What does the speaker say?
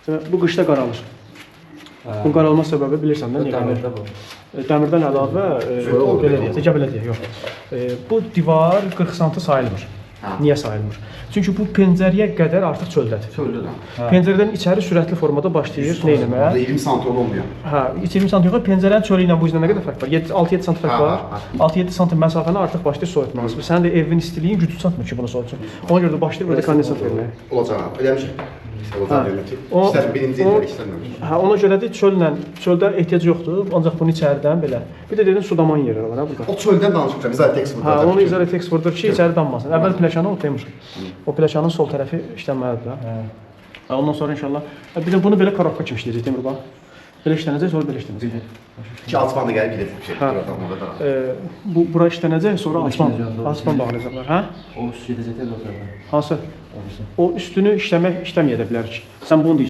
Bu qışda qaralır. Bu qaralma səbəbi bilirsən də niyə qaralır? Dəmirdən əlavə, belə deyək, yox. Bu divar 40 sm sayılmır. Niyə sayılmır? Çünki bu pəncərəyə qədər artıq çöldədir. Çöldədir. Pəncərədən içəri sürətli formada başlayır nə etməyə? 20 sm olmuyor. Hə, 20 sm yox, pəncərənin çölü ilə bu üzrə nə qədər fərq var? 6-7 sm fərq var. 6-7 sm məsafəni artıq başlayır soyutmaq. Sənin də evin istiliyin gücü çatmır ki, bunu soyutsun. Ona görə də başlayır burada kondensat verməyə. Olacaq, eləmişik. İstər birinci ildə istəməmiş. Hə, ona görə də çöldə ehtiyac yoxdur, ancaq bunu içəridən belə. Bir də dedin sudaman yeri var ha burada. O çöldən danışmışam, izotex vurdur. Hə, onu izotex vurdur ki, içəri dammasın. Əvvəl pləkanı o demir. O pləkanın sol tərəfi işlənməlidir də. Hə, ondan sonra inşallah bir də bunu belə korobka kimi işləyəcək Temur bax. Belə işlənəcək, sonra belə işlənəcək. Ki alçıpanı gəlib gedib bir şey. Bu bura işlənəcək, sonra alçıpan bağlayacaqlar, hə? O gedəcək də o tərəfə. Hansı? O üstünü işləməyə də bilərik. Sən bunu deyirsən.